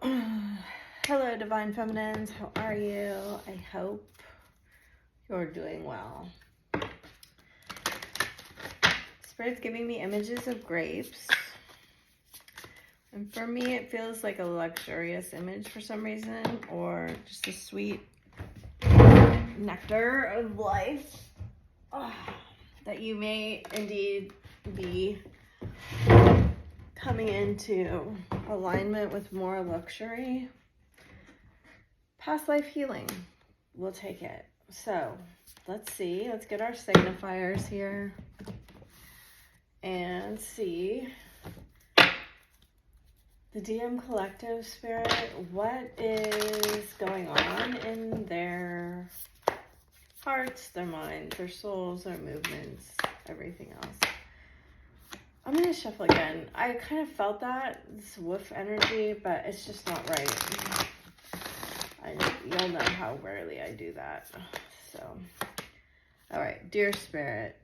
Hello, Divine Feminines. How are you? I hope you're doing well. Spirit's giving me images of grapes. And for me, it feels like a luxurious image for some reason, or just a sweet nectar of life that you may indeed be coming into alignment with more luxury. Past life healing, we'll take it. So let's see, let's get our signifiers here and see the DM Collective Spirit, what is going on in their hearts, their minds, their souls, their movements, everything else. I'm going to shuffle again. I kind of felt that, this woof energy, but it's just not right. You'll know how rarely I do that. So, all right, Dear Spirit.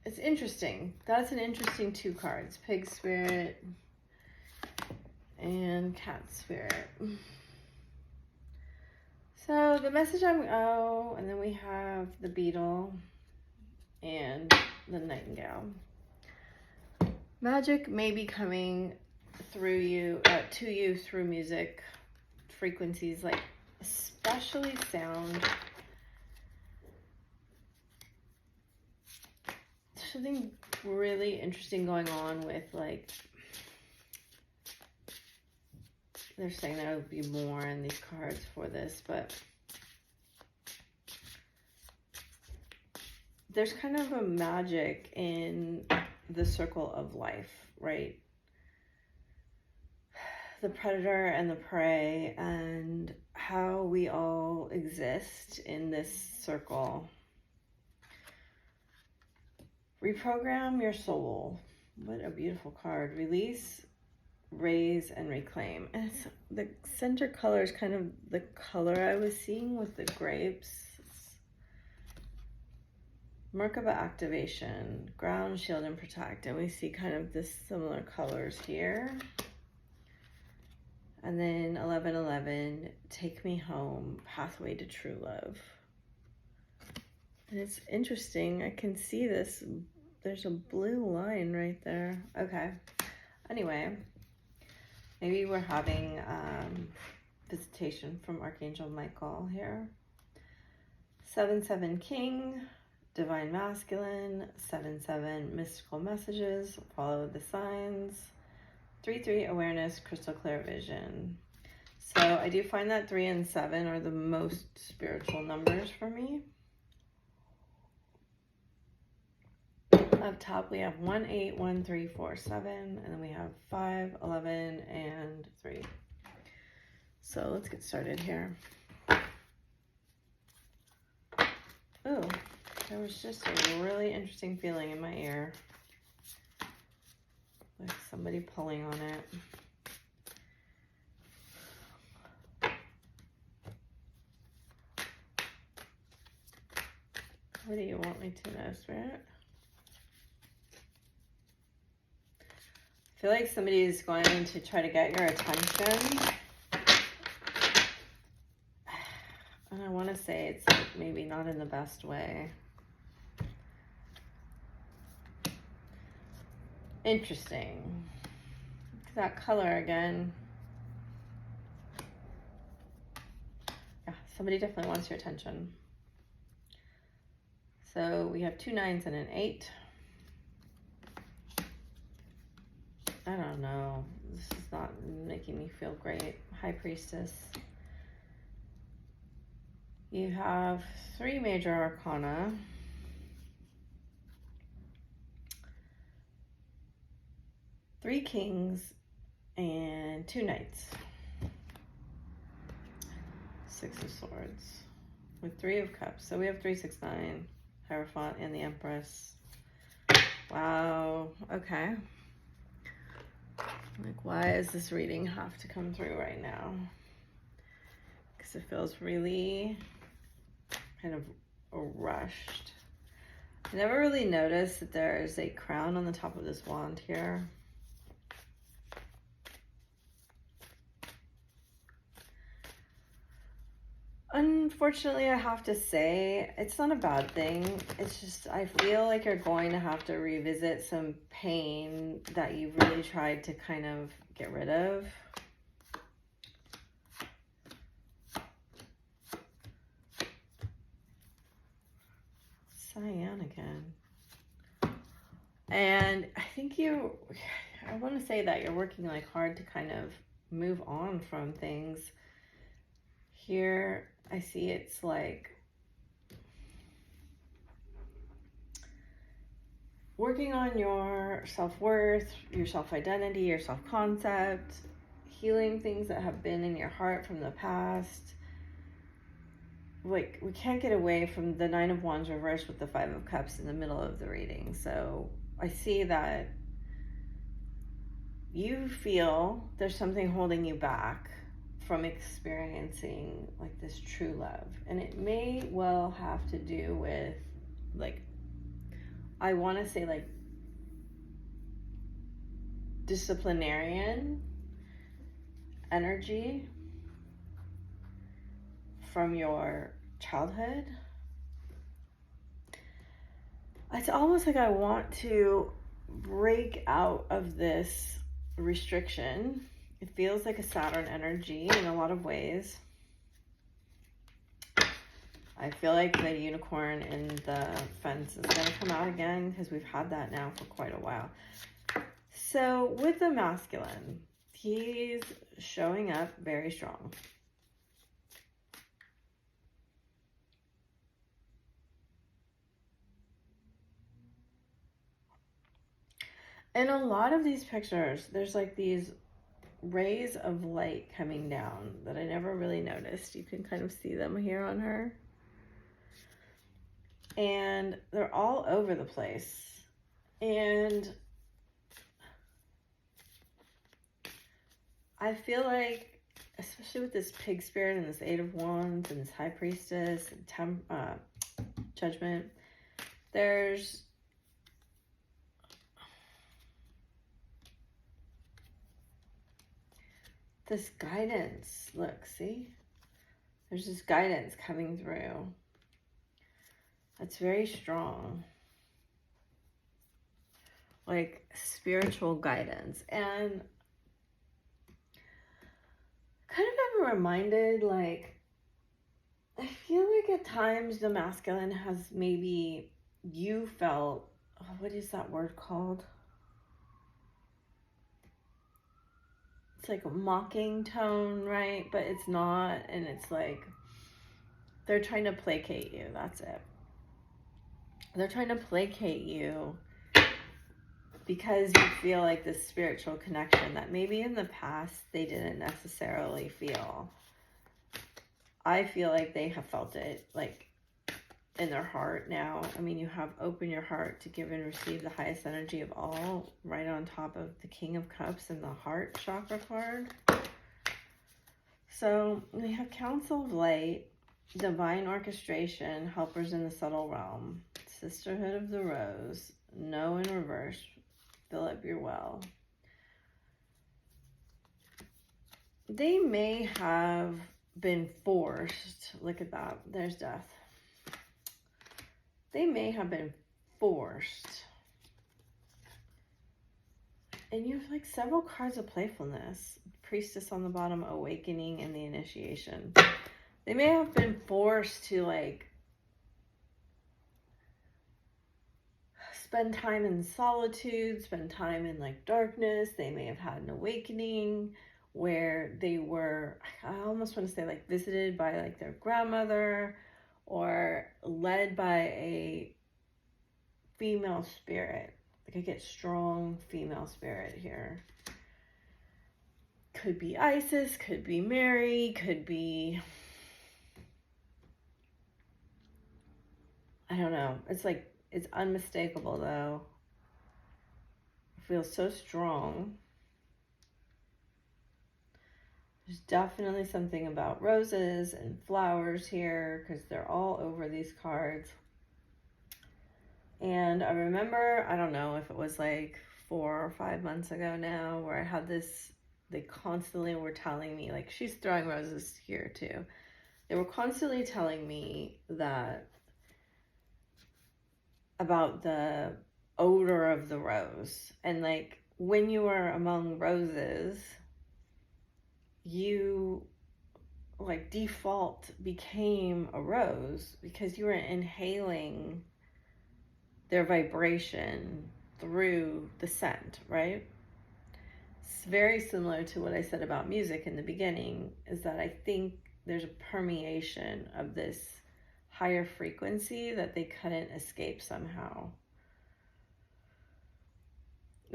It's interesting. That's an interesting two cards. Pig Spirit and Cat Spirit. So the message and then we have the Beetle and the Nightingale. Magic may be coming through you, to you through music, frequencies, like especially sound. Something really interesting going on with, like, they're saying there will be more in these cards for this, but there's kind of a magic in the circle of life, right? The predator and the prey, and how we all exist in this circle. Reprogram your soul. What a beautiful card. Release, raise, and reclaim. And it's, the center color is kind of the color I was seeing with the grapes. Merkaba activation, ground, shield, and protect. And we see kind of this similar colors here. And then 1111, take me home, pathway to true love. And it's interesting, I can see this, there's a blue line right there. Okay, anyway, maybe we're having visitation from Archangel Michael here. 7-7 King, Divine Masculine, 7-7 Mystical Messages, follow the signs. 3-3 Awareness, Crystal Clear Vision. So I do find that 3 and 7 are the most spiritual numbers for me. Up top we have 1, 8, 1, 3, 4, 7, and then we have 5, 11, and 3. So let's get started here. Oh, there was just a really interesting feeling in my ear. Like somebody pulling on it. What do you want me to know, Spirit? I feel like somebody is going to try to get your attention. And I want to say it's like maybe not in the best way. Interesting. That color again. Yeah, somebody definitely wants your attention. So we have 2 9s and an 8. I don't know. This is not making me feel great. High Priestess. You have 3 major arcana. Three kings and 2 knights. 6 of swords with 3 of cups. So we have 3, 6, 9, Hierophant, and the Empress. Wow. Okay. Like, why does this reading have to come through right now? Because it feels really kind of rushed. I never really noticed that there is a crown on the top of this wand here. Unfortunately, I have to say, it's not a bad thing. It's just, I feel like you're going to have to revisit some pain that you've really tried to kind of get rid of. Cyan again. And I think I want to say that you're working like hard to kind of move on from things. Here, I see it's like working on your self-worth, your self-identity, your self-concept, healing things that have been in your heart from the past. Like, we can't get away from the Nine of Wands reversed with the Five of Cups in the middle of the reading. So I see that you feel there's something holding you back from experiencing like this true love. And it may well have to do with, like, I want to say like disciplinarian energy from your childhood. It's almost like I want to break out of this restriction. It feels like a Saturn energy in a lot of ways. I feel like the unicorn in the fence is going to come out again because we've had that now for quite a while. So with the masculine, he's showing up very strong. In a lot of these pictures, there's like these rays of light coming down that I never really noticed. You can kind of see them here on her. And they're all over the place. And I feel like, especially with this pig spirit and this Eight of Wands and this High Priestess and Judgment, there's this guidance. Look, see? There's this guidance coming through. That's very strong. Like spiritual guidance. And kind of ever reminded, like, I feel like at times the masculine has maybe you felt, oh, what is that word called? It's like a mocking tone, right? But it's not, and it's like they're trying to placate you. That's it. They're trying to placate you because you feel like this spiritual connection that maybe in the past they didn't necessarily feel. I feel like they have felt it, like, in their heart now. I mean, you have open your heart to give and receive the highest energy of all, right on top of the King of Cups and the heart chakra card. So we have Council of Light, Divine Orchestration, Helpers in the Subtle Realm, Sisterhood of the Rose, No in Reverse, Fill Up Your Well. They may have been forced, look at that, there's Death. They may have been forced. And you have like several cards of playfulness. Priestess on the bottom, Awakening, and the Initiation. They may have been forced to like spend time in solitude, spend time in like darkness. They may have had an awakening where they were, I almost want to say like visited by like their grandmother, or led by a female spirit. Like I get strong female spirit here. Could be Isis, could be Mary, could be, I don't know. It's like, it's unmistakable though. It feels so strong. There's definitely something about roses and flowers here because they're all over these cards. And I remember, I don't know if it was like 4 or 5 months ago now, where I had this, they constantly were telling me, like, she's throwing roses here too. They were constantly telling me that about the odor of the rose. And like when you are among roses, you like default became a rose because you were inhaling their vibration through the scent, right? It's very similar to what I said about music in the beginning, is that I think there's a permeation of this higher frequency that they couldn't escape somehow.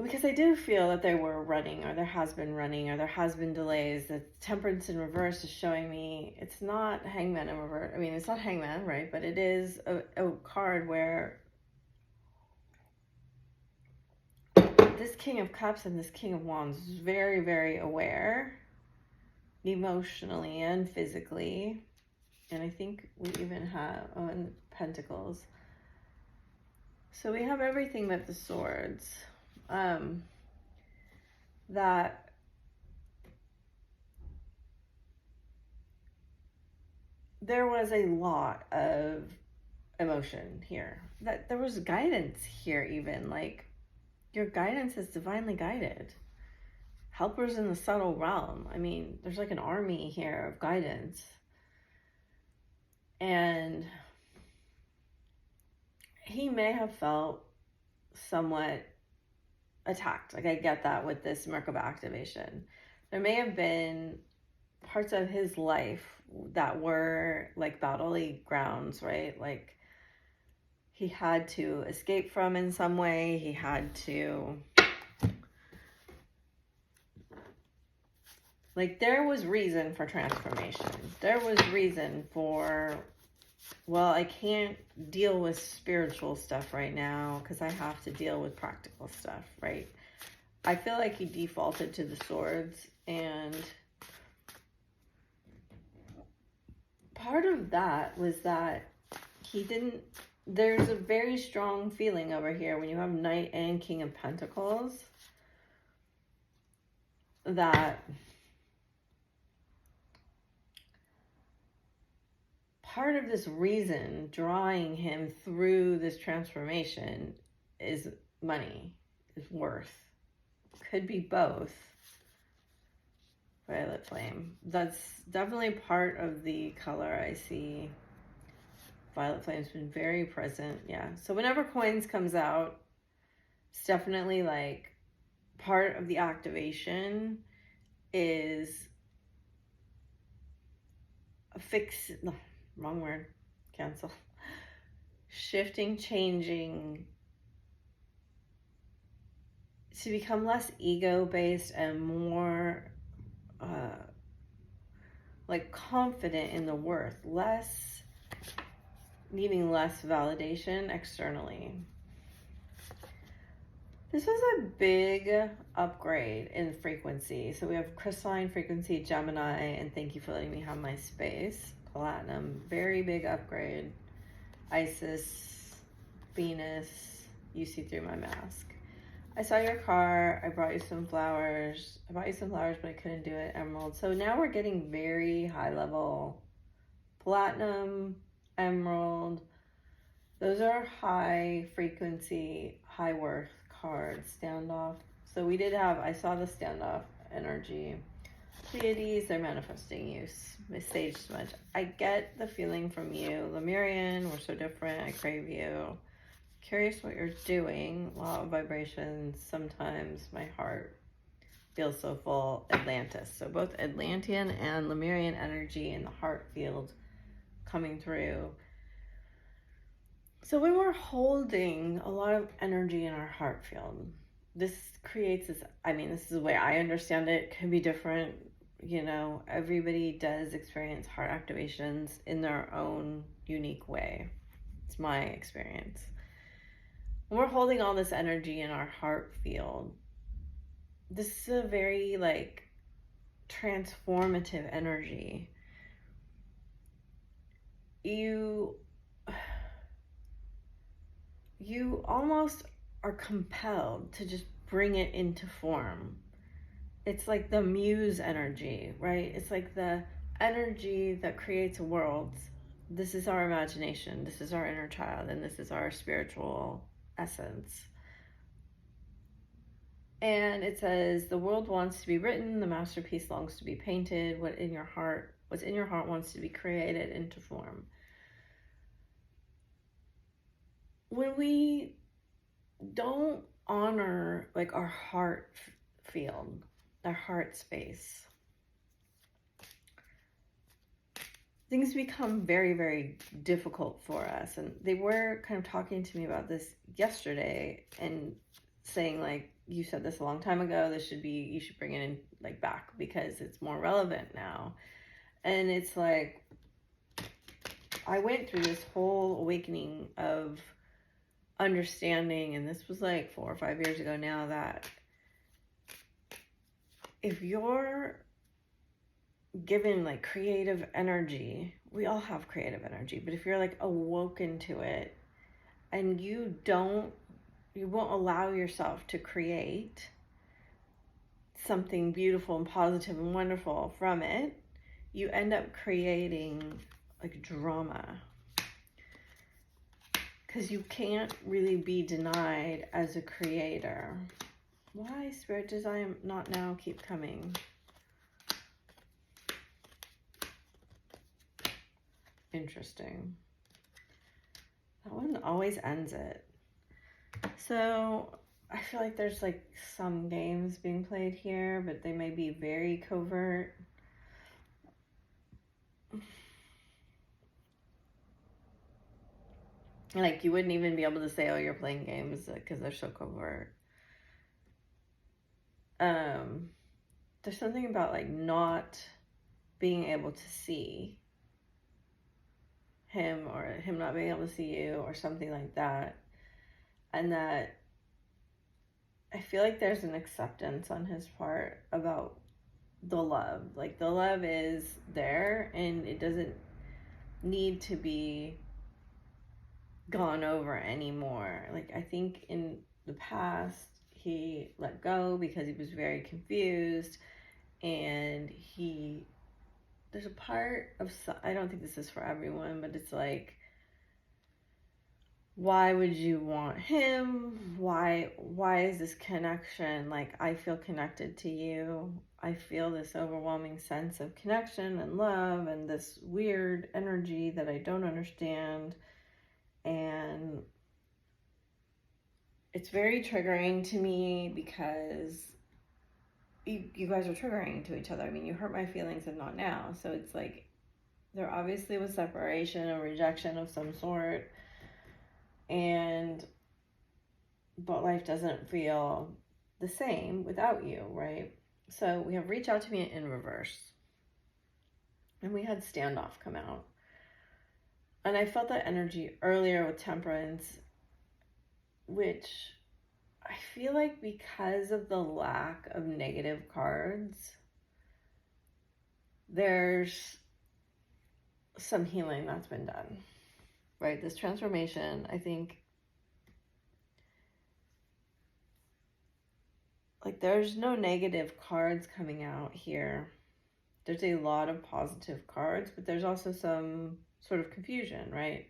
Because I do feel that they were running, or there has been running, or there has been delays. The Temperance in reverse is showing me it's not Hangman in reverse. I mean, it's not Hangman, right? But it is a card where this King of Cups and this King of Wands is very, very aware, emotionally and physically. And I think we even have, and Pentacles. So we have everything but the Swords. That there was a lot of emotion here. That there was guidance here even. Like, your guidance is divinely guided. Helpers in the subtle realm. I mean, there's like an army here of guidance. And he may have felt somewhat attacked. Like, I get that with this Merkaba activation. There may have been parts of his life that were like battle-y grounds, right? Like, he had to escape from in some way. He had to, like, there was reason for transformation. There was reason for, well, I can't deal with spiritual stuff right now because I have to deal with practical stuff, right? I feel like he defaulted to the Swords, and part of that was that he didn't, there's a very strong feeling over here when you have Knight and King of Pentacles that part of this reason drawing him through this transformation is money, is worth. Could be both. Violet Flame. That's definitely part of the color I see. Violet Flame's been very present. Yeah. So whenever coins comes out, it's definitely like part of the activation is a fix. No, wrong word. Cancel. Shifting, changing to become less ego-based and more like confident in the worth, less needing less validation externally. This was a big upgrade in frequency. So we have crystalline frequency, Gemini, and thank you for letting me have my space. Platinum, very big upgrade. Isis, Venus, you see through my mask. I saw your car. I brought you some flowers. I brought you some flowers, but I couldn't do it. Emerald. So now we're getting very high level platinum, emerald. Those are high frequency, high worth cards. Standoff. So we did have, I saw the standoff energy. Pleiades, they're manifesting you. Sage smudge. I get the feeling from you. Lemurian, we're so different. I crave you. Curious what you're doing. Law of vibrations. Sometimes my heart feels so full. Atlantis. So both Atlantean and Lemurian energy in the heart field coming through. So when we're holding a lot of energy in our heart field, this creates this, I mean, this is the way I understand it. It can be different. You know, everybody does experience heart activations in their own unique way. It's my experience. When we're holding all this energy in our heart field, this is a very like transformative energy. You almost are compelled to just bring it into form. It's like the muse energy, right? It's like the energy that creates worlds. This is our imagination, this is our inner child, and this is our spiritual essence. And it says, the world wants to be written, the masterpiece longs to be painted, what's in your heart wants to be created into form. When we don't honor like our heart field, our heart space, things become very, very difficult for us. And they were kind of talking to me about this yesterday and saying, like, you said this a long time ago, you should bring it in like back because it's more relevant now. And it's like, I went through this whole awakening of understanding, and this was like 4 or 5 years ago now, that if you're given like creative energy, we all have creative energy, but if you're like awoken to it and you won't allow yourself to create something beautiful and positive and wonderful from it, you end up creating like drama, because you can't really be denied as a creator. Why, Spirit, does I am not now keep coming? Interesting. That one always ends it. So I feel like there's like some games being played here, but they may be very covert. Like, you wouldn't even be able to say, oh, you're playing games, because they're so covert. There's something about like not being able to see him, or him not being able to see you, or something like that. And that I feel like there's an acceptance on his part about the love. Like, the love is there and it doesn't need to be gone over anymore. Like, I think in the past he let go because he was very confused, and there's a part of, I don't think this is for everyone, but it's like, why would you want him? Why is this connection? Like, I feel connected to you. I feel this overwhelming sense of connection and love and this weird energy that I don't understand. And it's very triggering to me because you guys are triggering to each other. I mean, you hurt my feelings and not now. So it's like, there obviously was separation or rejection of some sort. But life doesn't feel the same without you, right? So we have reach out to me in reverse. And we had standoff come out. And I felt that energy earlier with temperance, which I feel like because of the lack of negative cards, there's some healing that's been done, right? This transformation, I think, like, there's no negative cards coming out here. There's a lot of positive cards, but there's also some sort of confusion, right?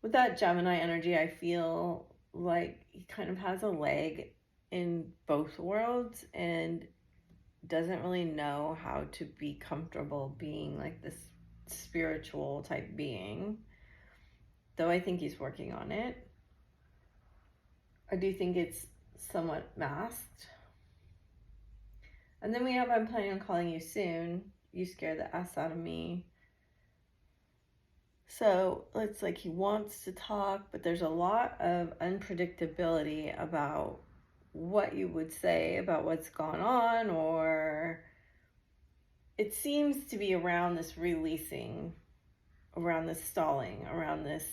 With that Gemini energy, I feel like he kind of has a leg in both worlds and doesn't really know how to be comfortable being like this spiritual type being, though I think he's working on it. I do think it's somewhat masked. And then we have, I'm planning on calling you soon. You scare the ass out of me. So it's like he wants to talk, but there's a lot of unpredictability about what you would say about what's gone on, or it seems to be around this releasing, around this stalling, around this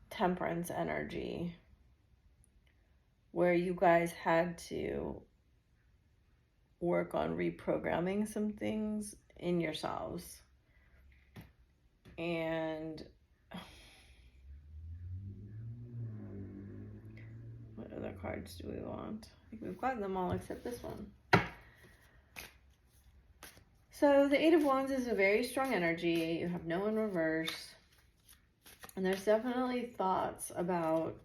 temperance energy, where you guys had to work on reprogramming some things in yourselves. And what other cards do we want? I think we've gotten them all except this one. So the Eight of Wands is a very strong energy. You have no one reverse. And there's definitely thoughts about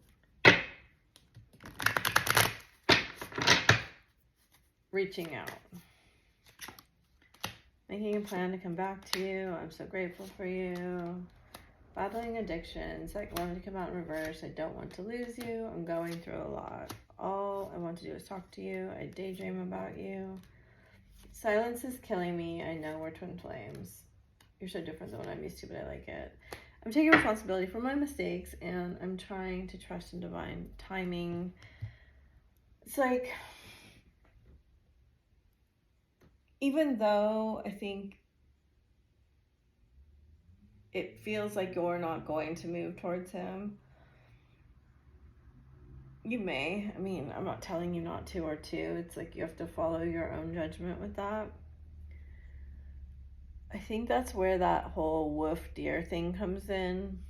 reaching out. Making a plan to come back to you. I'm so grateful for you. Battling addictions. Like, wanting to come out in reverse. I don't want to lose you. I'm going through a lot. All I want to do is talk to you. I daydream about you. Silence is killing me. I know we're twin flames. You're so different than what I'm used to, but I like it. I'm taking responsibility for my mistakes, and I'm trying to trust in divine timing. It's like, even though I think it feels like you're not going to move towards him, you may. I mean, I'm not telling you not to or to. It's like you have to follow your own judgment with that. I think that's where that whole wolf deer thing comes in.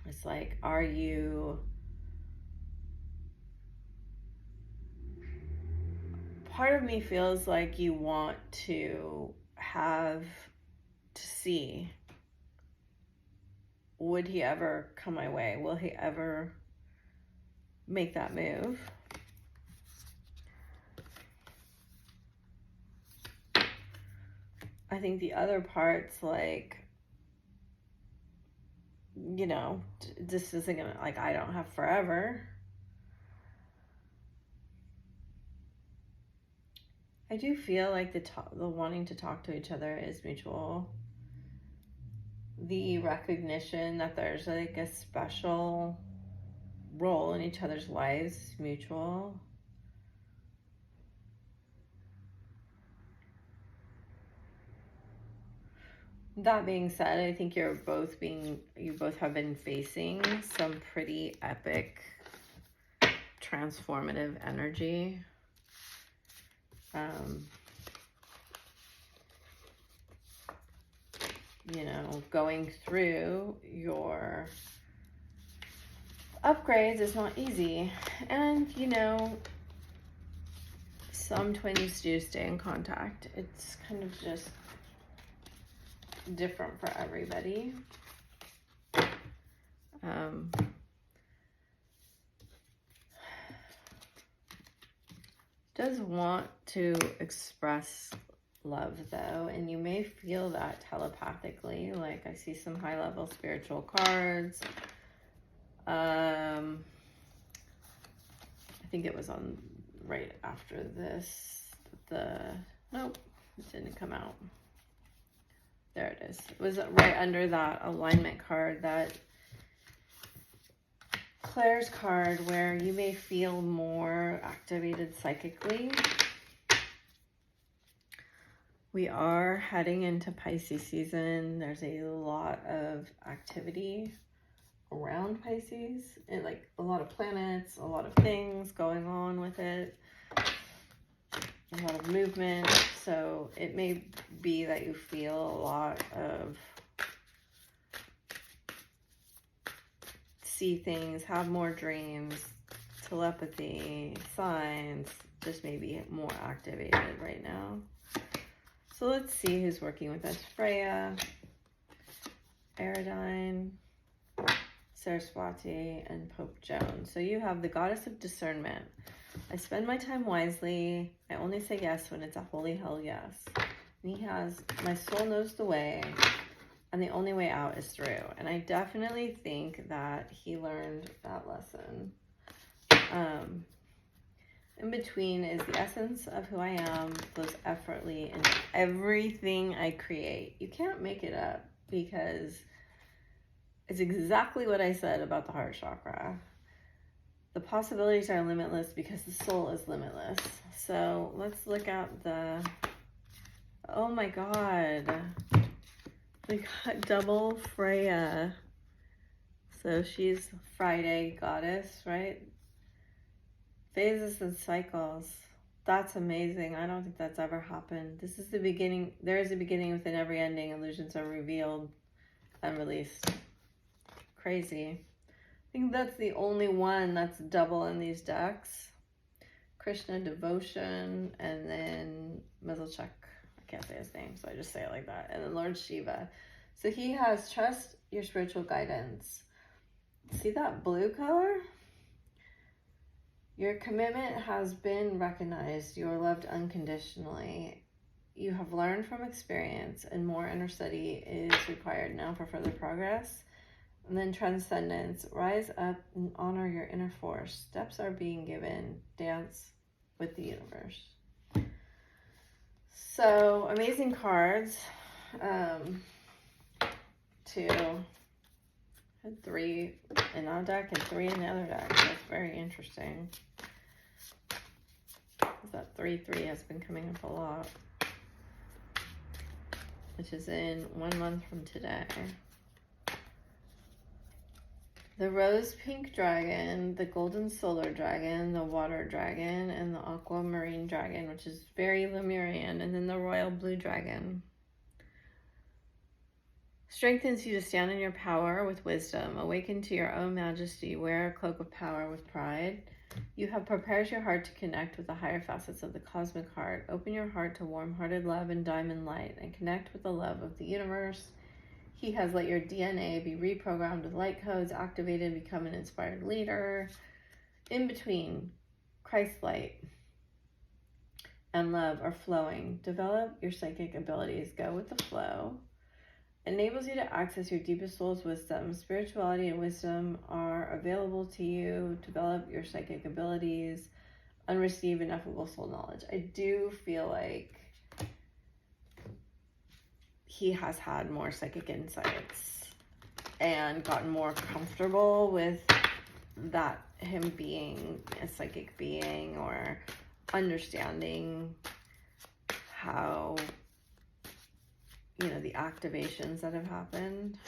It's like, are you... Part of me feels like you want to see, would he ever come my way? Will he ever make that move? I think the other part's like, you know, this isn't gonna, like, I don't have forever. I do feel like the wanting to talk to each other is mutual. The recognition that there's like a special role in each other's lives is mutual. That being said, I think you both have been facing some pretty epic, transformative energy. You know, going through your upgrades is not easy. And, you know, some twins do stay in contact. It's kind of just different for everybody. Does want to express love though, and you may feel that telepathically. Like, I see some high level spiritual cards. I think it was on right after this. Nope, it didn't come out. There it is. It was right under that alignment card, that Claire's card, where you may feel more activated psychically. We are heading into Pisces season. There's a lot of activity around Pisces, and like a lot of planets, a lot of things going on with it, a lot of movement. So it may be that you feel a lot of see things, have more dreams, telepathy, signs, just maybe more activated right now. So let's see who's working with us. Freya, Aradine, Saraswati, and Pope Joan. So you have the Goddess of Discernment. I spend my time wisely. I only say yes when it's a holy hell yes. And he has, my soul knows the way, and the only way out is through. And I definitely think that he learned that lesson. In between is the essence of who I am, flows effortlessly in everything I create. You can't make it up, because it's exactly what I said about the heart chakra. The possibilities are limitless because the soul is limitless. So let's look at the, oh my God. We got double Freya. So she's Friday goddess, right? Phases and cycles. That's amazing. I don't think that's ever happened. This is the beginning. There is a beginning within every ending. Illusions are revealed and released. Crazy. I think that's the only one that's double in these decks. Krishna Devotion, and then Mizzlechuck. can't say his name, so I just say it like that. And then Lord Shiva. So he has trust your spiritual guidance. See that blue color? Your commitment has been recognized. You are loved unconditionally. You have learned from experience, and more inner study is required now for further progress. And then transcendence. Rise up and honor your inner force. Steps are being given. Dance with the universe. So, amazing cards. Two. Had 3 in that deck and 3 in the other deck. That's very interesting. That 3-3 has been coming up a lot, which is in 1 month from today. The rose pink dragon, the golden solar dragon, the water dragon, and the aquamarine dragon, which is very Lemurian, and then the royal blue dragon. Strengthens you to stand in your power with wisdom. Awaken to your own majesty. Wear a cloak of power with pride. You have prepared your heart to connect with the higher facets of the cosmic heart. Open your heart to warm-hearted love and diamond light, and connect with the love of the universe. He has let your DNA be reprogrammed with light codes, activated, become an inspired leader. In between, Christ light and love are flowing. Develop your psychic abilities. Go with the flow. Enables you to access your deepest soul's wisdom. Spirituality and wisdom are available to you. Develop your psychic abilities and receive ineffable soul knowledge. I do feel like he has had more psychic insights and gotten more comfortable with that, him being a psychic being, or understanding how, you know, the activations that have happened.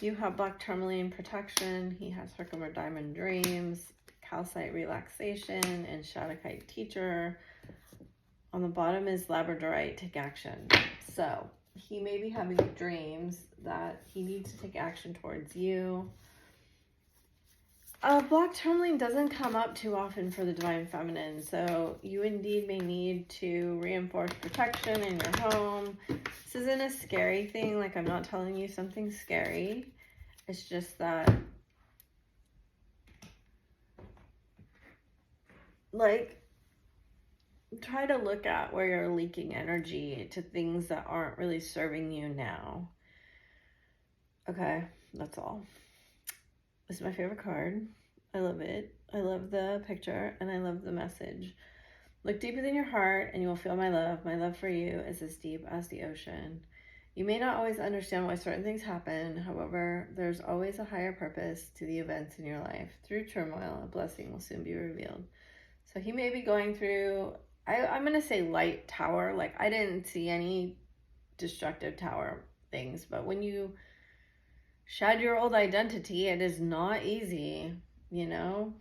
You have black tourmaline protection. He has Herkimer diamond dreams, calcite relaxation, and Shaddakite teacher. On the bottom is labradorite, take action. So he may be having dreams that he needs to take action towards you. Black tourmaline doesn't come up too often for the divine feminine, so you indeed may need to reinforce protection in your home. This isn't a scary thing, like I'm not telling you something scary. It's just that, like, try to look at where you're leaking energy to things that aren't really serving you now. Okay, that's all. This is my favorite card. I love it. I love the picture, and I love the message. Look deep within your heart, and you will feel my love. My love for you is as deep as the ocean. You may not always understand why certain things happen. However, there's always a higher purpose to the events in your life. Through turmoil, a blessing will soon be revealed. So he may be going through, I'm going to say light tower. Like, I didn't see any destructive tower things, but when you shed your old identity, it is not easy, you know?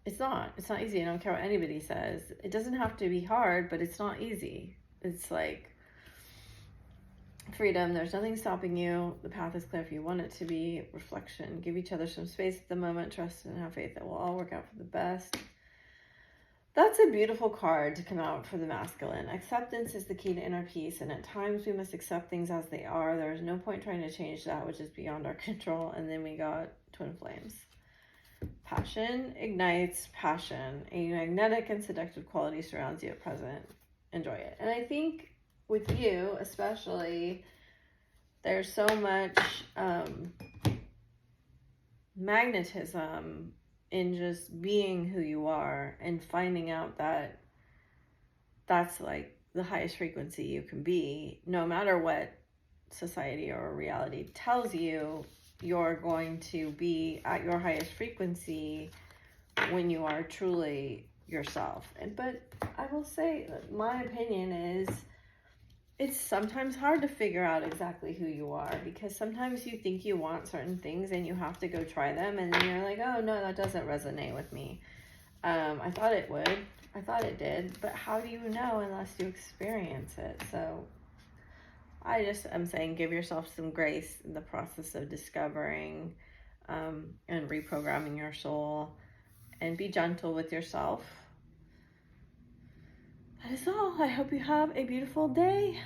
It's not easy. I don't care what anybody says. It doesn't have to be hard, but it's not easy. It's like freedom. There's nothing stopping you. The path is clear if you want it to be. Reflection. Give each other some space at the moment. Trust and have faith that we'll all work out for the best. That's a beautiful card to come out for the masculine. Acceptance is the key to inner peace, and at times we must accept things as they are. There is no point trying to change that which is beyond our control. And then we got twin flames. Passion ignites passion. A magnetic and seductive quality surrounds you at present. Enjoy it. And I think with you especially, there's so much magnetism in just being who you are and finding out that that's like the highest frequency you can be. No matter what society or reality tells you, you're going to be at your highest frequency when you are truly yourself. But I will say that my opinion is it's sometimes hard to figure out exactly who you are, because sometimes you think you want certain things and you have to go try them, and then you're like, oh no, that doesn't resonate with me. I thought it would. I thought it did. But how do you know unless you experience it? So I just am saying, give yourself some grace in the process of discovering and reprogramming your soul, and be gentle with yourself. That is all. I hope you have a beautiful day.